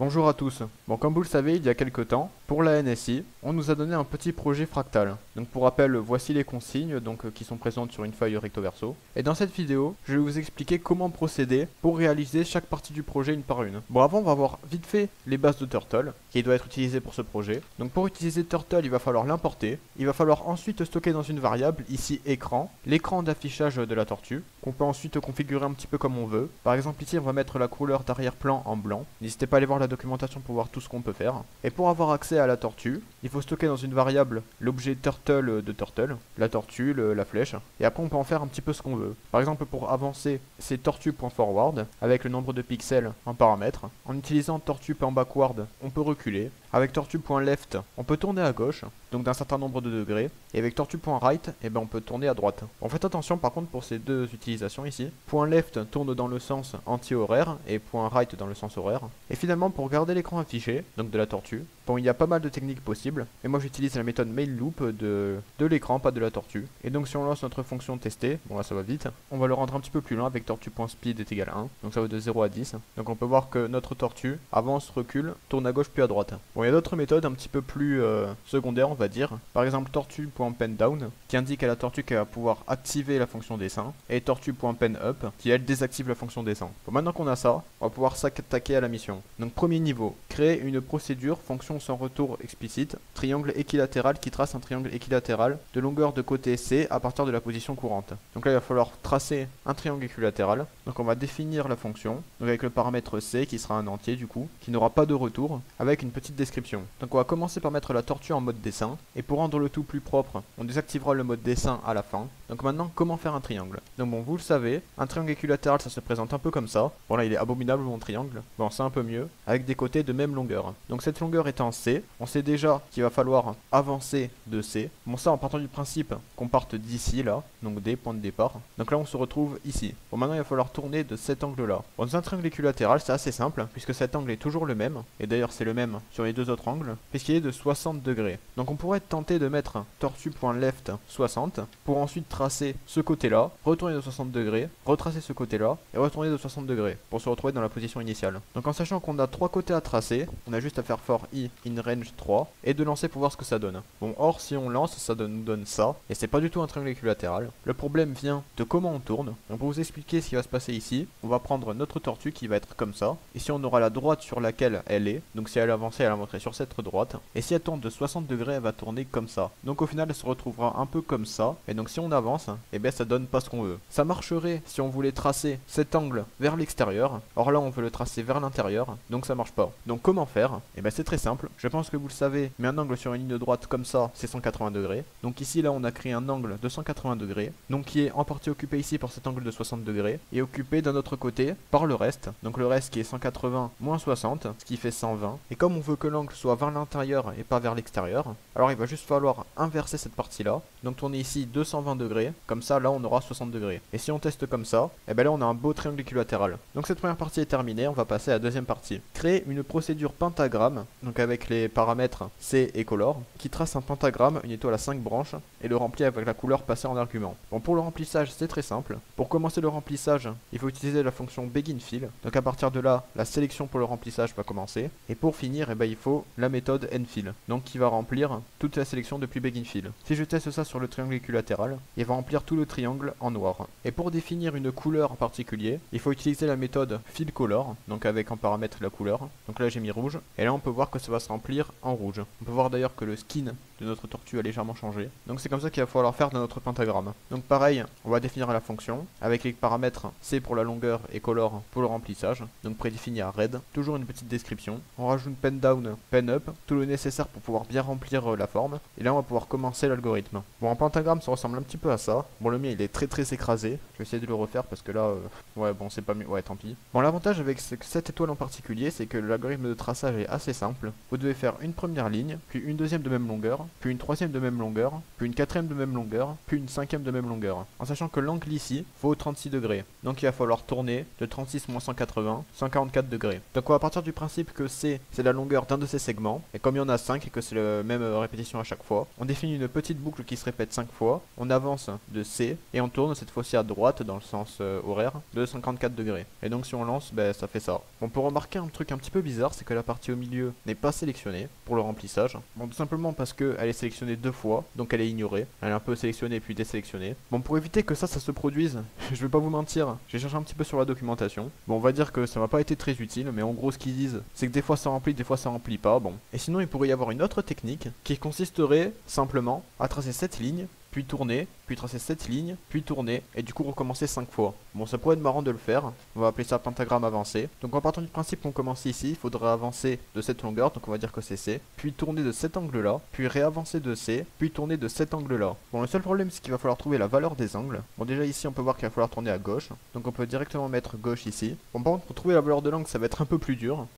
Bonjour à tous. Bon, comme vous le savez, il y a quelques temps, pour la NSI, on nous a donné un petit projet fractal. Donc pour rappel, voici les consignes qui sont présentes sur une feuille recto verso. Et dans cette vidéo, je vais vous expliquer comment procéder pour réaliser chaque partie du projet une par une. Bon, avant, on va voir vite fait les bases de Turtle, qui doit être utilisées pour ce projet. Donc pour utiliser Turtle, il va falloir l'importer. Il va falloir ensuite stocker dans une variable, ici écran, l'écran d'affichage de la tortue, qu'on peut ensuite configurer un petit peu comme on veut. Par exemple, ici, on va mettre la couleur d'arrière-plan en blanc. N'hésitez pas à aller voir la documentation pour voir tout ce qu'on peut faire. Et pour avoir accès à la tortue, il faut stocker dans une variable l'objet turtle de turtle, la tortue, la flèche, et après on peut en faire un petit peu ce qu'on veut. Par exemple, pour avancer, c'est tortue.forward avec le nombre de pixels en paramètres. En utilisant tortue.backward, on peut reculer. Avec tortue.left, on peut tourner à gauche, donc d'un certain nombre de degrés. Et avec tortue.right, on peut tourner à droite. Bon, faites attention par contre pour ces deux utilisations ici. .left tourne dans le sens anti-horaire et .right dans le sens horaire. Et finalement, pour garder l'écran affiché, donc de la tortue, bon, il y a pas mal de techniques possibles. Mais moi j'utilise la méthode main loop de l'écran, pas de la tortue. Et donc si on lance notre fonction tester, bon là ça va vite, on va le rendre un petit peu plus lent avec tortue.speed est égal à 1. Donc ça va de 0 à 10. Donc on peut voir que notre tortue avance, recule, tourne à gauche puis à droite. Bon, il y a d'autres méthodes un petit peu plus secondaires, on va dire. Par exemple tortue.pendown qui indique à la tortue qu'elle va pouvoir activer la fonction dessin. Et tortue.penup qui elle désactive la fonction dessin. Bon, maintenant qu'on a ça, on va pouvoir s'attaquer à la mission. Donc premier niveau, créer une procédure fonction sans retour explicite, triangle équilatéral qui trace un triangle équilatéral de longueur de côté C à partir de la position courante. Donc là il va falloir tracer un triangle équilatéral. Donc on va définir la fonction, donc avec le paramètre C qui sera un entier du coup, qui n'aura pas de retour, avec une petite description. Donc on va commencer par mettre la tortue en mode dessin, et pour rendre le tout plus propre, on désactivera le mode dessin à la fin. Donc maintenant, comment faire un triangle? Donc bon, vous le savez, un triangle équilatéral ça se présente un peu comme ça. Bon là il est abominable mon triangle, bon c'est un peu mieux, avec des côtés de même longueur. Donc cette longueur étant C, on sait déjà qu'il va falloir avancer de C. Bon ça en partant du principe qu'on parte d'ici là, donc des points de départ. Donc là on se retrouve ici. Bon maintenant il va falloir tourner de cet angle là. Bon, dans un triangle équilatéral c'est assez simple, puisque cet angle est toujours le même, et d'ailleurs c'est le même sur les deux autres angles, puisqu'il est de 60 degrés. Donc on pourrait tenter de mettre tortue.left 60, pour ensuite tracer ce côté là, retourner de 60 degrés, retracer ce côté là, et retourner de 60 degrés, pour se retrouver dans la position initiale. Donc en sachant qu'on a trois côtés à tracer, on a juste à faire for i in range 3, et de lancer pour voir ce que ça donne. Bon, or si on lance, ça nous donne ça, et c'est pas du tout un triangle équilatéral. Le problème vient de comment on tourne. Donc pour vous expliquer ce qui va se passer ici, on va prendre notre tortue qui va être comme ça, ici on aura la droite sur laquelle elle est, donc si elle avançait, elle va montrer sur cette droite, et si elle tourne de 60 degrés, elle va tourner comme ça. Donc au final, elle se retrouvera un peu comme ça, et donc si on avance, et bien ça donne pas ce qu'on veut. Ça marcherait si on voulait tracer cet angle vers l'extérieur, or là on veut le tracer vers l'intérieur, donc ça marche pas. Donc comment faire? Et bien c'est très simple, je pense que vous le savez, mais un angle sur une ligne droite comme ça, c'est 180 degrés. Donc ici là on a créé un angle de 180 degrés, donc qui est en partie occupé ici par cet angle de 60 degrés, et occupé d'un autre côté par le reste, donc le reste qui est 180 moins 60, ce qui fait 120. Et comme on veut que l'angle soit vers l'intérieur et pas vers l'extérieur, alors il va juste falloir inverser cette partie là, donc tourner ici 220 degrés, comme ça là on aura 60 degrés. Et si on teste comme ça, et ben là on a un beau triangle équilatéral. Donc cette première partie est terminée, on va passer à la deuxième partie. Créer une procédure pentagramme, donc avec les paramètres C et color, qui trace un pentagramme, une étoile à 5 branches, et le remplit avec la couleur passée en argument. Bon, pour le remplissage c'est très simple. Pour commencer le remplissage, il faut utiliser la fonction beginFill, donc à partir de là, la sélection pour le remplissage va commencer. Et pour finir, et ben, il faut la méthode endFill, donc qui va remplir toute la sélection depuis beginFill. Si je teste ça sur le triangle équilatéral, il va remplir tout le triangle en noir. Et pour définir une couleur en particulier, il faut utiliser la méthode fillColor, donc avec en paramètre la couleur. Donc là j'ai mis rouge, et là on peut voir que ça va se remplir en rouge. On peut voir d'ailleurs que le skin de notre tortue a légèrement changé. Donc c'est comme ça qu'il va falloir faire dans notre pentagramme. Donc pareil, on va définir la fonction, avec les paramètres C pour la longueur et color pour le remplissage, donc prédéfini à red. Toujours une petite description. On rajoute pen down, pen up, tout le nécessaire pour pouvoir bien remplir la forme. Et là on va pouvoir commencer l'algorithme. Bon, en pentagramme ça ressemble un petit peu à ça. Bon, le mien il est très écrasé. Je vais essayer de le refaire parce que là, ouais bon c'est pas mieux, ouais tant pis. Bon, l'avantage avec cette étoile en particulier, c'est que l'algorithme de traçage est assez simple. Vous devez faire une première ligne, puis une deuxième de même longueur, puis une troisième de même longueur, puis une quatrième de même longueur, puis une cinquième de même longueur. En sachant que l'angle ici vaut 36 degrés. Donc il va falloir tourner de 36 moins 180, 144 degrés. Donc on va partir du principe que C, c'est la longueur d'un de ces segments. Et comme il y en a 5 et que c'est la même répétition à chaque fois, on définit une petite boucle qui se répète 5 fois. On avance de C et on tourne cette fois-ci à droite dans le sens horaire de 54 degrés. Et donc si on lance, ben, ça fait ça. Bon, pour remarquer un truc un petit peu bizarre, c'est que la partie au milieu n'est pas sélectionnée pour le remplissage. Bon, tout simplement parce qu'elle est sélectionnée deux fois, donc elle est ignorée. Elle est un peu sélectionnée puis désélectionnée. Bon, pour éviter que ça se produise, je vais pas vous mentir, j'ai cherché un petit peu sur la documentation. Bon, on va dire que ça m'a pas été très utile, mais en gros ce qu'ils disent, c'est que des fois ça remplit, des fois ça remplit pas, bon. Et sinon il pourrait y avoir une autre technique qui consisterait simplement à tracer cette ligne, puis tourner, puis tracer cette ligne, puis tourner, et du coup recommencer 5 fois. Bon, ça pourrait être marrant de le faire, on va appeler ça pentagramme avancé. Donc en partant du principe qu'on commence ici, il faudra avancer de cette longueur, donc on va dire que c'est C, puis tourner de cet angle-là, puis réavancer de C, puis tourner de cet angle-là. Bon, le seul problème c'est qu'il va falloir trouver la valeur des angles. Bon, déjà ici on peut voir qu'il va falloir tourner à gauche, donc on peut directement mettre gauche ici. Bon, par contre pour trouver la valeur de l'angle ça va être un peu plus dur.